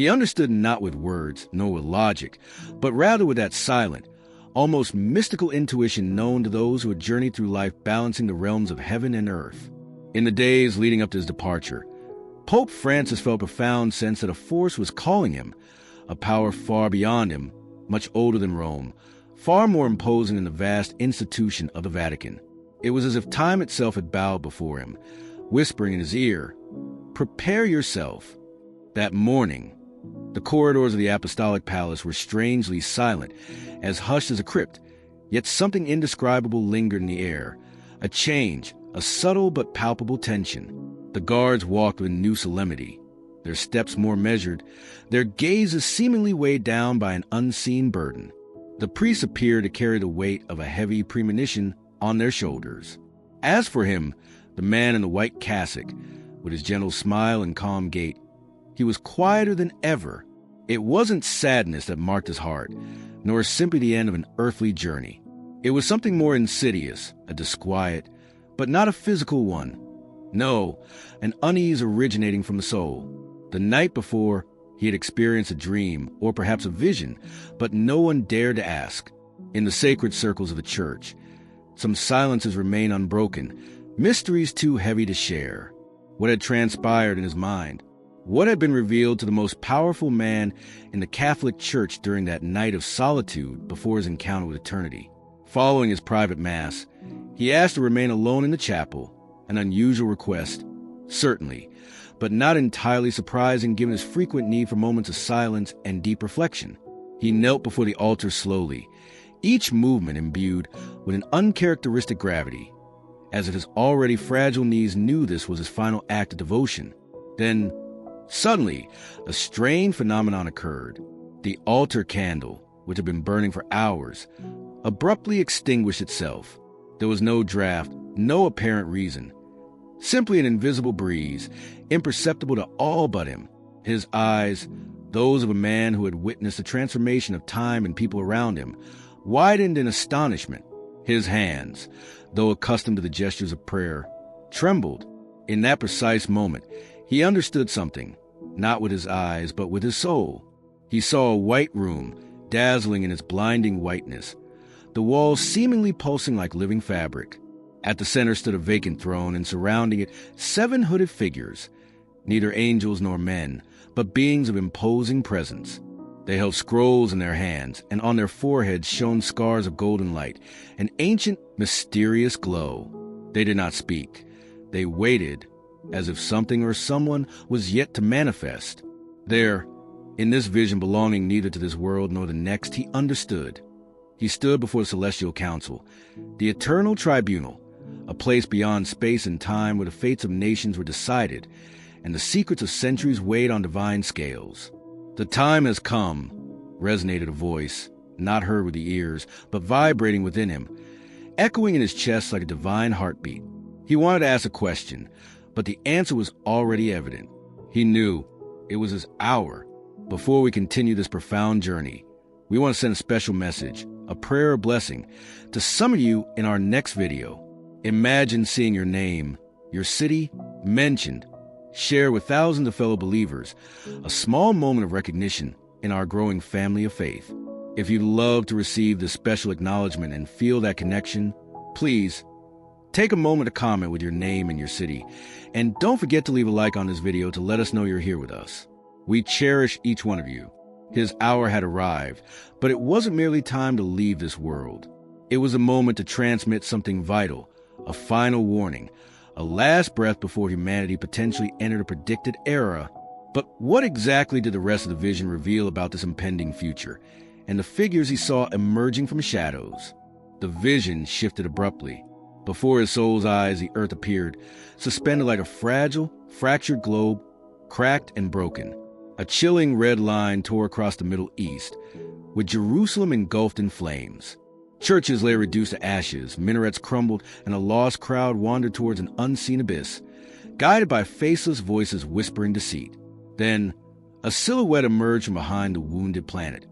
He understood not with words, nor with logic, but rather with that silent, almost mystical intuition known to those who had journeyed through life balancing the realms of heaven and earth. In the days leading up to his departure, Pope Francis felt a profound sense that a force was calling him, a power far beyond him, much older than Rome, far more imposing than the vast institution of the Vatican. It was as if time itself had bowed before him, whispering in his ear, "Prepare yourself." That morning, the corridors of the Apostolic Palace were strangely silent, as hushed as a crypt, yet something indescribable lingered in the air, a change, a subtle but palpable tension. The guards walked with new solemnity, their steps more measured, their gazes seemingly weighed down by an unseen burden. The priests appeared to carry the weight of a heavy premonition on their shoulders. As for him, the man in the white cassock, with his gentle smile and calm gait, he was quieter than ever. It wasn't sadness that marked his heart, nor simply the end of an earthly journey. It was something more insidious, a disquiet, but not a physical one. No, an unease originating from the soul. The night before, he had experienced a dream, or perhaps a vision, but no one dared to ask. In the sacred circles of the church, some silences remain unbroken, mysteries too heavy to share. What had transpired in his mind? What had been revealed to the most powerful man in the Catholic Church during that night of solitude before his encounter with eternity? Following his private mass, he asked to remain alone in the chapel, an unusual request, certainly, but not entirely surprising given his frequent need for moments of silence and deep reflection. He knelt before the altar slowly, each movement imbued with an uncharacteristic gravity, as if his already fragile knees knew this was his final act of devotion. Then, suddenly, a strange phenomenon occurred. The altar candle, which had been burning for hours, abruptly extinguished itself. There was no draft, no apparent reason. Simply an invisible breeze, imperceptible to all but him. His eyes, those of a man who had witnessed the transformation of time and people around him, widened in astonishment. His hands, though accustomed to the gestures of prayer, trembled. In that precise moment, he understood something, not with his eyes, but with his soul. He saw a white room, dazzling in its blinding whiteness, the walls seemingly pulsing like living fabric. At the center stood a vacant throne, and surrounding it, 7 hooded figures, neither angels nor men, but beings of imposing presence. They held scrolls in their hands, and on their foreheads shone scars of golden light, an ancient, mysterious glow. They did not speak. They waited, as if something or someone was yet to manifest. There, in this vision belonging neither to this world nor the next, he understood. He stood before the celestial council, the eternal tribunal, a place beyond space and time where the fates of nations were decided, and the secrets of centuries weighed on divine scales. "The time has come," resonated a voice, not heard with the ears, but vibrating within him, echoing in his chest like a divine heartbeat. He wanted to ask a question, but the answer was already evident. He knew it was his hour. Before we continue this profound journey, we want to send a special message, a prayer of blessing, to some of you in our next video. Imagine seeing your name, your city, mentioned, shared with thousands of fellow believers, a small moment of recognition in our growing family of faith. If you'd love to receive this special acknowledgement and feel that connection, please take a moment to comment with your name and your city. And don't forget to leave a like on this video to let us know you're here with us. We cherish each one of you. His hour had arrived, but it wasn't merely time to leave this world. It was a moment to transmit something vital, a final warning, a last breath before humanity potentially entered a predicted era. But what exactly did the rest of the vision reveal about this impending future, and the figures he saw emerging from shadows? The vision shifted abruptly. Before his soul's eyes, the earth appeared, suspended like a fragile, fractured globe, cracked and broken. A chilling red line tore across the Middle East, with Jerusalem engulfed in flames. Churches lay reduced to ashes, minarets crumbled, and a lost crowd wandered towards an unseen abyss, guided by faceless voices whispering deceit. Then, a silhouette emerged from behind the wounded planet.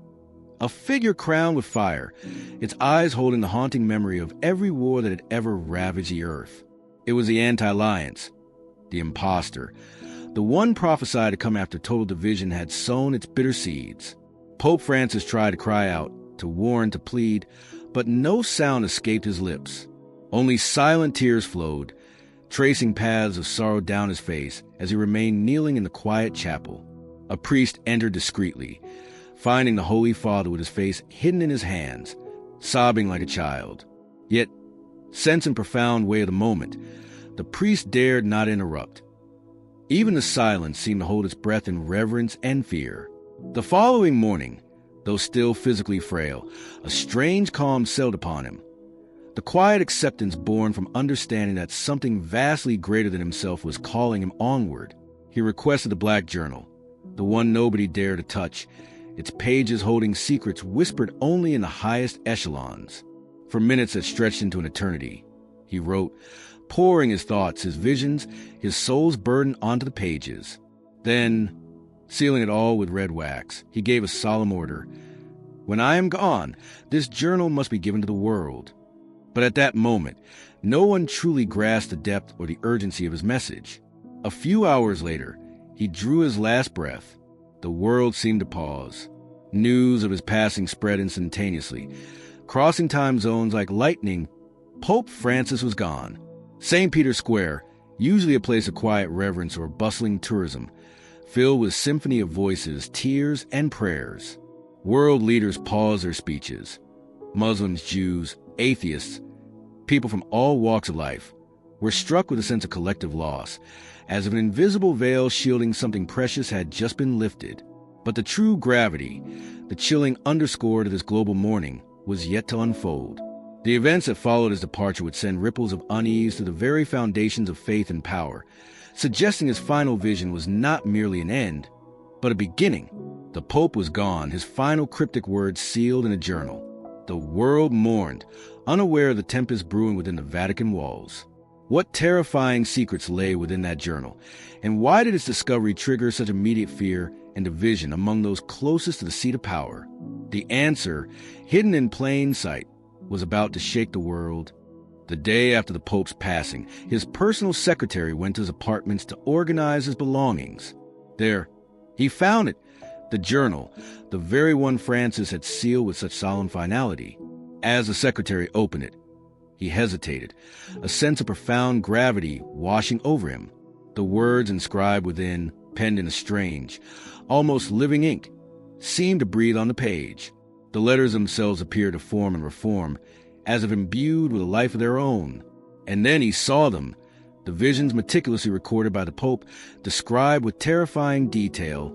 A figure crowned with fire, its eyes holding the haunting memory of every war that had ever ravaged the earth. It was the Anti-Alliance, the imposter, The one prophesied to come after total division had sown its bitter seeds. Pope Francis tried to cry out, to warn, to plead, but no sound escaped his lips. Only silent tears flowed, tracing paths of sorrow down his face as he remained kneeling in the quiet chapel. A priest entered discreetly, finding the Holy Father with his face hidden in his hands, sobbing like a child. Yet, sensing profound weight of the moment, the priest dared not interrupt. Even the silence seemed to hold its breath in reverence and fear. The following morning, though still physically frail, a strange calm settled upon him. The quiet acceptance born from understanding that something vastly greater than himself was calling him onward. He requested the black journal, the one nobody dared to touch, its pages holding secrets whispered only in the highest echelons. For minutes that stretched into an eternity, he wrote, pouring his thoughts, his visions, his soul's burden onto the pages. Then, sealing it all with red wax, he gave a solemn order. When I am gone, this journal must be given to the world. But at that moment, no one truly grasped the depth or the urgency of his message. A few hours later, he drew his last breath. The world seemed to pause. News of his passing spread instantaneously. Crossing time zones like lightning, Pope Francis was gone. St. Peter's Square, usually a place of quiet reverence or bustling tourism, filled with symphony of voices, tears, and prayers. World leaders paused their speeches. Muslims, Jews, atheists, people from all walks of life, were struck with a sense of collective loss, as if an invisible veil shielding something precious had just been lifted. But the true gravity, the chilling underscore to this global mourning, was yet to unfold. The events that followed his departure would send ripples of unease to the very foundations of faith and power, suggesting his final vision was not merely an end, but a beginning. The Pope was gone, his final cryptic words sealed in a journal. The world mourned, unaware of the tempest brewing within the Vatican walls. What terrifying secrets lay within that journal, and why did its discovery trigger such immediate fear and division among those closest to the seat of power? The answer, hidden in plain sight, was about to shake the world. The day after the Pope's passing, his personal secretary went to his apartments to organize his belongings. There, he found it, the journal, the very one Francis had sealed with such solemn finality. As the secretary opened it, he hesitated, a sense of profound gravity washing over him. The words inscribed within, penned in a strange, almost living ink, seemed to breathe on the page. The letters themselves appeared to form and reform, as if imbued with a life of their own. And then he saw them, the visions meticulously recorded by the Pope, described with terrifying detail,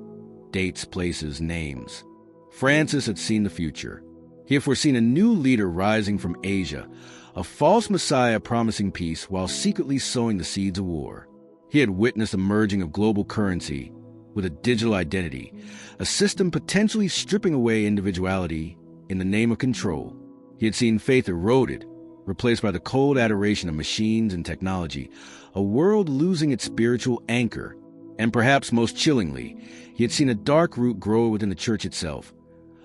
dates, places, names. Francis had seen the future. He had foreseen a new leader rising from Asia, a false messiah promising peace while secretly sowing the seeds of war. He had witnessed the merging of global currency with a digital identity, a system potentially stripping away individuality in the name of control. He had seen faith eroded, replaced by the cold adoration of machines and technology, a world losing its spiritual anchor. And perhaps most chillingly, he had seen a dark root grow within the church itself,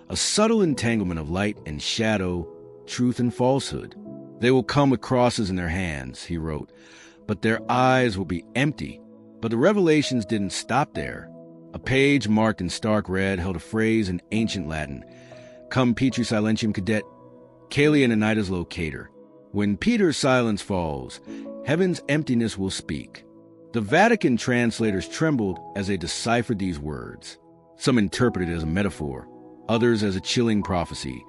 a subtle entanglement of light and shadow, truth and falsehood. They will come with crosses in their hands, he wrote, but their eyes will be empty. But the revelations didn't stop there. A page marked in stark red held a phrase in ancient Latin, Cum Petri silentium cadet, Caeli Ananitas locator. When Peter's silence falls, heaven's emptiness will speak. The Vatican translators trembled as they deciphered these words. Some interpreted it as a metaphor, others as a chilling prophecy,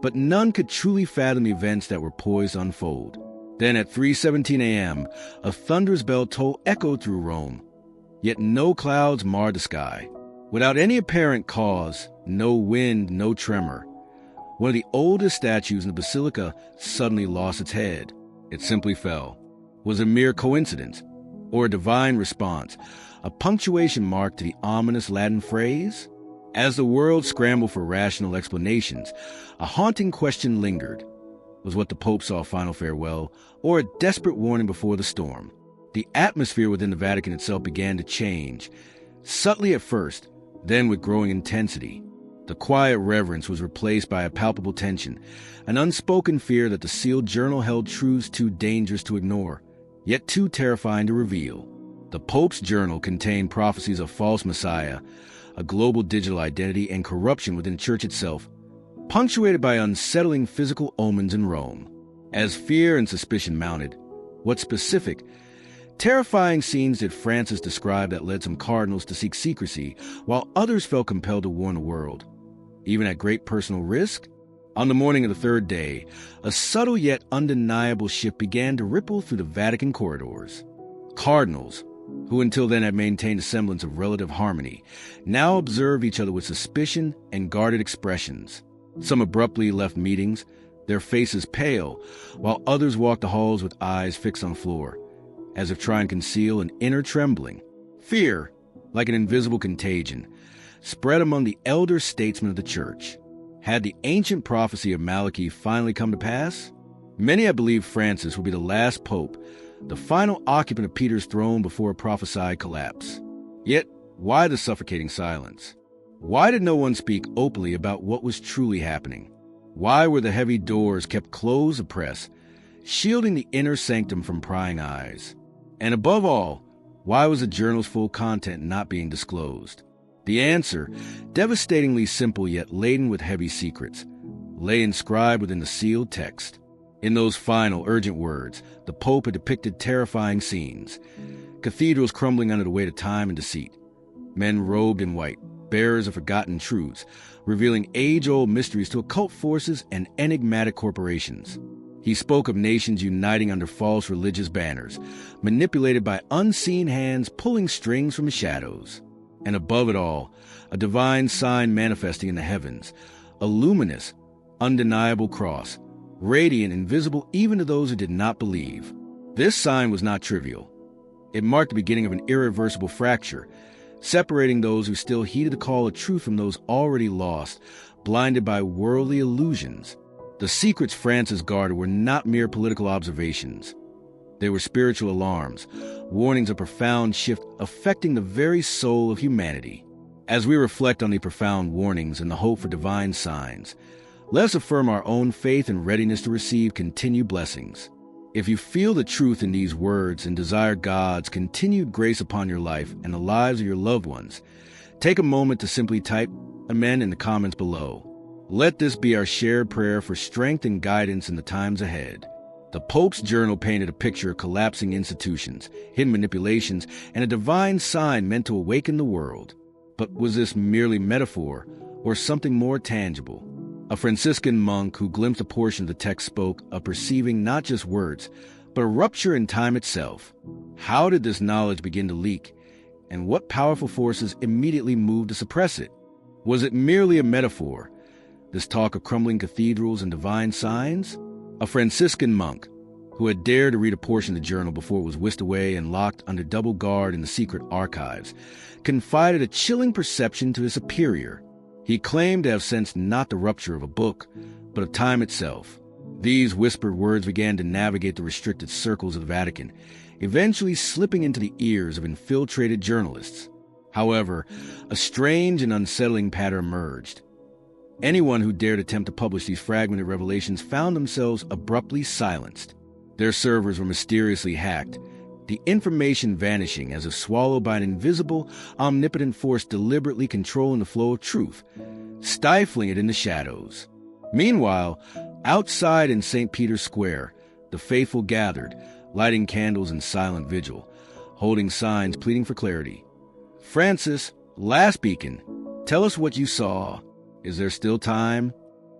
but none could truly fathom the events that were poised to unfold. Then at 3:17 a.m., a thunderous bell toll echoed through Rome, yet no clouds marred the sky. Without any apparent cause, no wind, no tremor, one of the oldest statues in the basilica suddenly lost its head. It simply fell. Was it a mere coincidence, or a divine response, a punctuation mark to the ominous Latin phrase? As the world scrambled for rational explanations, a haunting question lingered. Was what the Pope saw a final farewell, or a desperate warning before the storm? The atmosphere within the Vatican itself began to change, subtly at first, then with growing intensity. The quiet reverence was replaced by a palpable tension, an unspoken fear that the sealed journal held truths too dangerous to ignore, yet too terrifying to reveal. The Pope's journal contained prophecies of false messiah, a global digital identity, and corruption within the church itself, punctuated by unsettling physical omens in Rome. As fear and suspicion mounted, what specific, terrifying scenes did Francis describe that led some cardinals to seek secrecy, while others felt compelled to warn the world, even at great personal risk? On the morning of the third day, a subtle yet undeniable shift began to ripple through the Vatican corridors. Cardinals, who until then had maintained a semblance of relative harmony, now observed each other with suspicion and guarded expressions. Some abruptly left meetings, their faces pale, while others walked the halls with eyes fixed on the floor, as if trying to conceal an inner trembling. Fear, like an invisible contagion, spread among the elder statesmen of the church. Had the ancient prophecy of Malachi finally come to pass? Many had believed Francis would be the last pope, the final occupant of Peter's throne before a prophesied collapse. Yet, why the suffocating silence? Why did no one speak openly about what was truly happening? Why were the heavy doors kept closed of press, shielding the inner sanctum from prying eyes? And above all, why was the journal's full content not being disclosed? The answer, devastatingly simple yet laden with heavy secrets, lay inscribed within the sealed text. In those final, urgent words, the Pope had depicted terrifying scenes. Cathedrals crumbling under the weight of time and deceit. Men robed in white, bearers of forgotten truths, revealing age-old mysteries to occult forces and enigmatic corporations. He spoke of nations uniting under false religious banners, manipulated by unseen hands pulling strings from the shadows. And above it all, a divine sign manifesting in the heavens, a luminous, undeniable cross, radiant and visible even to those who did not believe. This sign was not trivial. It marked the beginning of an irreversible fracture, separating those who still heeded the call of truth from those already lost, blinded by worldly illusions. The secrets Francis guarded were not mere political observations. They were spiritual alarms, warnings of profound shift affecting the very soul of humanity. As we reflect on the profound warnings and the hope for divine signs, let us affirm our own faith and readiness to receive continued blessings. If you feel the truth in these words and desire God's continued grace upon your life and the lives of your loved ones, take a moment to simply type Amen in the comments below. Let this be our shared prayer for strength and guidance in the times ahead. The Pope's journal painted a picture of collapsing institutions, hidden manipulations, and a divine sign meant to awaken the world. But was this merely metaphor or something more tangible? A Franciscan monk who glimpsed a portion of the text spoke of perceiving not just words, but a rupture in time itself. How did this knowledge begin to leak, and what powerful forces immediately moved to suppress it? Was it merely a metaphor, this talk of crumbling cathedrals and divine signs? A Franciscan monk, who had dared to read a portion of the journal before it was whisked away and locked under double guard in the secret archives, confided a chilling perception to his superior. He claimed to have sensed not the rupture of a book, but of time itself. These whispered words began to navigate the restricted circles of the Vatican, eventually slipping into the ears of infiltrated journalists. However, a strange and unsettling pattern emerged. Anyone who dared attempt to publish these fragmented revelations found themselves abruptly silenced. Their servers were mysteriously hacked, the information vanishing as if swallowed by an invisible, omnipotent force deliberately controlling the flow of truth, stifling it in the shadows. Meanwhile, outside in St. Peter's Square, the faithful gathered, lighting candles in silent vigil, holding signs pleading for clarity. Francis, last beacon, tell us what you saw. Is there still time?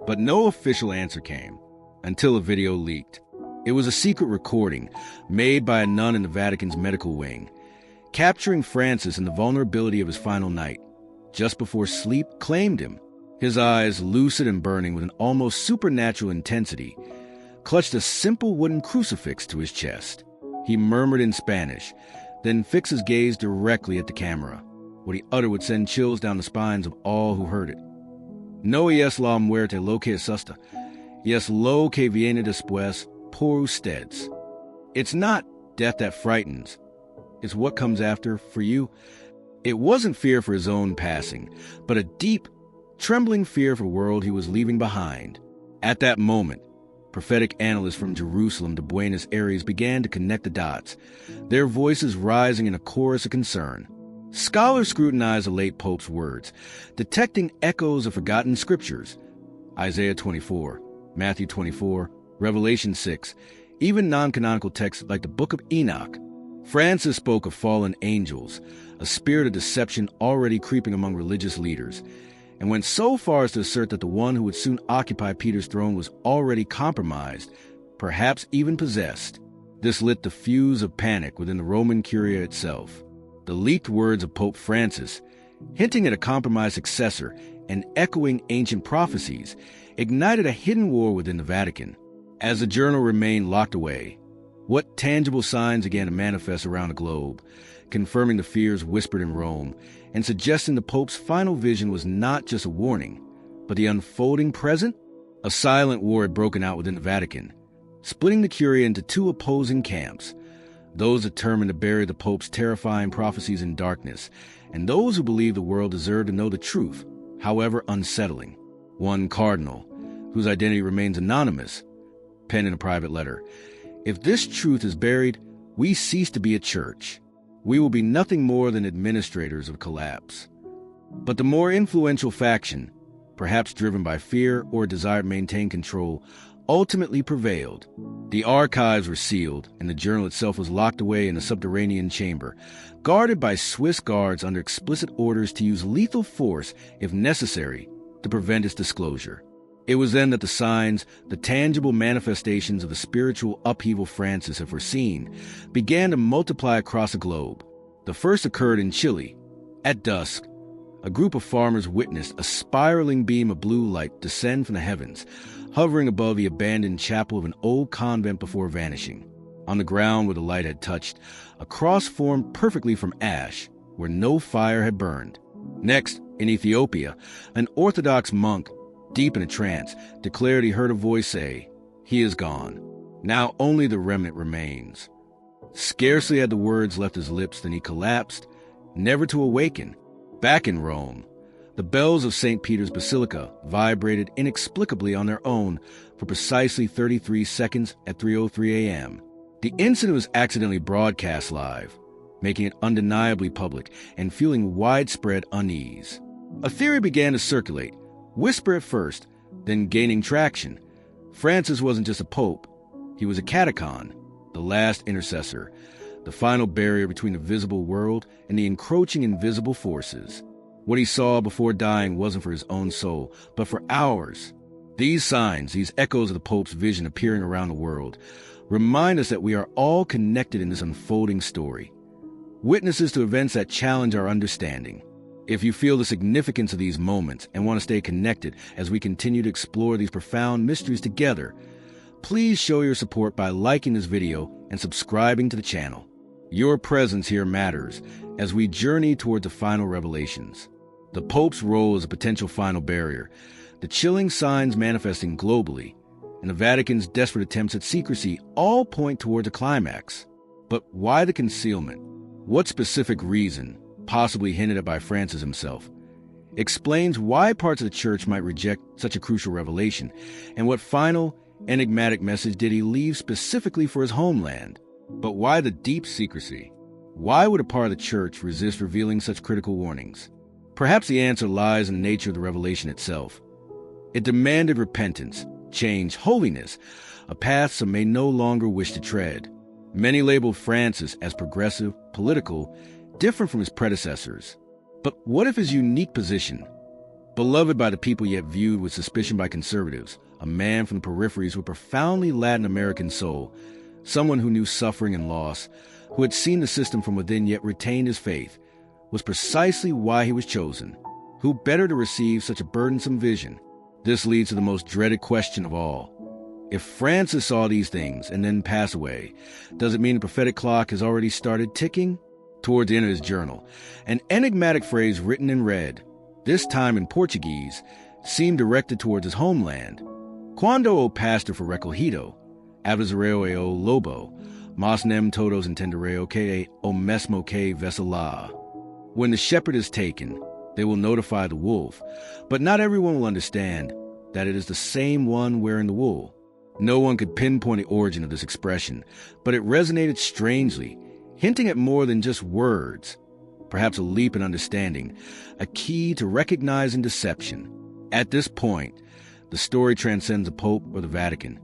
But no official answer came, until a video leaked. It was a secret recording made by a nun in the Vatican's medical wing, capturing Francis in the vulnerability of his final night. Just before sleep claimed him, his eyes lucid and burning with an almost supernatural intensity, clutched a simple wooden crucifix to his chest. He murmured in Spanish, then fixed his gaze directly at the camera. What he uttered would send chills down the spines of all who heard it. No es la muerte lo que asusta, y es lo que viene después por ustedes. It's not death that frightens. It's what comes after for you. It wasn't fear for his own passing, but a deep, trembling fear for the world he was leaving behind. At that moment, Prophetic analysts from Jerusalem to Buenos Aires began to connect the dots, their voices rising in a chorus of concern. Scholars scrutinized the late Pope's words, detecting echoes of forgotten scriptures. Isaiah 24, Matthew 24, Revelation 6, even non-canonical texts like the Book of Enoch. Francis spoke of fallen angels, a spirit of deception already creeping among religious leaders, and went so far as to assert that the one who would soon occupy Peter's throne was already compromised, perhaps even possessed. This lit the fuse of panic within the Roman Curia itself. The leaked words of Pope Francis, hinting at a compromised successor and echoing ancient prophecies, ignited a hidden war within the Vatican. As the journal remained locked away, what tangible signs began to manifest around the globe, confirming the fears whispered in Rome and suggesting the Pope's final vision was not just a warning, but the unfolding present? A silent war had broken out within the Vatican, splitting the Curia into two opposing camps, those determined to bury the Pope's terrifying prophecies in darkness, and those who believed the world deserved to know the truth, however unsettling. One cardinal, whose identity remains anonymous, penned in a private letter, "If this truth is buried, we cease to be a church. We will be nothing more than administrators of collapse." But the more influential faction, perhaps driven by fear or a desire to maintain control, ultimately prevailed. The archives were sealed, and the journal itself was locked away in a subterranean chamber, guarded by Swiss guards under explicit orders to use lethal force, if necessary, to prevent its disclosure. It was then that the signs, the tangible manifestations of the spiritual upheaval Francis had foreseen, began to multiply across the globe. The first occurred in Chile. At dusk, a group of farmers witnessed a spiraling beam of blue light descend from the heavens, hovering above the abandoned chapel of an old convent before vanishing. On the ground where the light had touched, a cross formed perfectly from ash, where no fire had burned. Next, in Ethiopia, an Orthodox monk, deep in a trance, declared he heard a voice say, "He is gone. Now only the remnant remains." Scarcely had the words left his lips than he collapsed, never to awaken. Back in Rome, the bells of St. Peter's Basilica vibrated inexplicably on their own for precisely 33 seconds at 3:03 a.m. The incident was accidentally broadcast live, making it undeniably public and fueling widespread unease. A theory began to circulate, whisper at first, then gaining traction. Francis wasn't just a pope. He was a catechon, the last intercessor, the final barrier between the visible world and the encroaching invisible forces. What he saw before dying wasn't for his own soul, but for ours. These signs, these echoes of the Pope's vision appearing around the world, remind us that we are all connected in this unfolding story, witnesses to events that challenge our understanding. If you feel the significance of these moments and want to stay connected as we continue to explore these profound mysteries together, please show your support by liking this video and subscribing to the channel. Your presence here matters as we journey toward the final revelations. The Pope's role as a potential final barrier, the chilling signs manifesting globally, and the Vatican's desperate attempts at secrecy all point toward the climax. But why the concealment? What specific reason, possibly hinted at by Francis himself, explains why parts of the Church might reject such a crucial revelation, and what final, enigmatic message did he leave specifically for his homeland? But why the deep secrecy? Why would a part of the Church resist revealing such critical warnings? Perhaps the answer lies in the nature of the revelation itself. It demanded repentance, change, holiness, a path some may no longer wish to tread. Many labeled Francis as progressive, political, different from his predecessors. But what if his unique position, beloved by the people yet viewed with suspicion by conservatives, a man from the peripheries with a profoundly Latin American soul, someone who knew suffering and loss, who had seen the system from within yet retained his faith, was precisely why he was chosen? Who better to receive such a burdensome vision? This leads to the most dreaded question of all. If Francis saw these things and then passed away, does it mean the prophetic clock has already started ticking? Towards the end of his journal, an enigmatic phrase written in red, this time in Portuguese, seemed directed towards his homeland. Quando o pastor for recogido, avisareo e o lobo, mas nem todos entenderão que o mesmo que vecelá. When the shepherd is taken, they will notify the wolf, but not everyone will understand that it is the same one wearing the wool. No one could pinpoint the origin of this expression, but it resonated strangely, hinting at more than just words, perhaps a leap in understanding, a key to recognizing deception. At this point, the story transcends the Pope or the Vatican.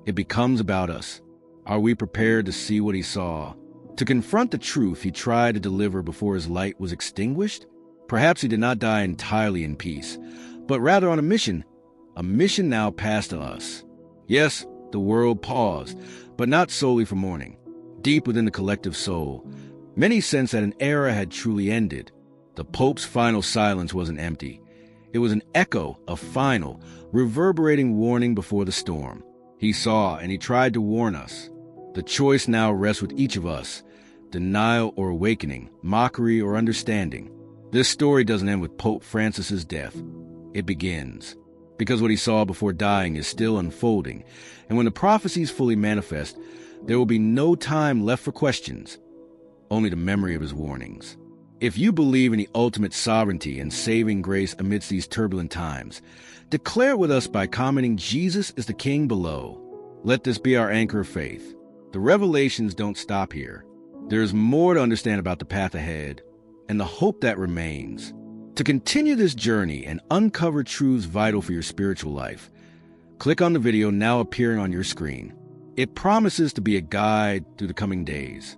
It becomes about us. Are we prepared to see what he saw? To confront the truth he tried to deliver before his light was extinguished? Perhaps he did not die entirely in peace, but rather on a mission now passed to us. Yes, the world paused, but not solely for mourning. Deep within the collective soul, many sensed that an era had truly ended. The Pope's final silence wasn't empty. It was an echo, a final, reverberating warning before the storm. He saw and he tried to warn us. The choice now rests with each of us, denial or awakening, mockery or understanding. This story doesn't end with Pope Francis's death. It begins. Because what he saw before dying is still unfolding, and when the prophecies fully manifest, there will be no time left for questions, only the memory of his warnings. If you believe in the ultimate sovereignty and saving grace amidst these turbulent times, declare it with us by commenting "Jesus is the King" below. Let this be our anchor of faith. The revelations don't stop here. There is more to understand about the path ahead and the hope that remains. To continue this journey and uncover truths vital for your spiritual life, click on the video now appearing on your screen. It promises to be a guide through the coming days.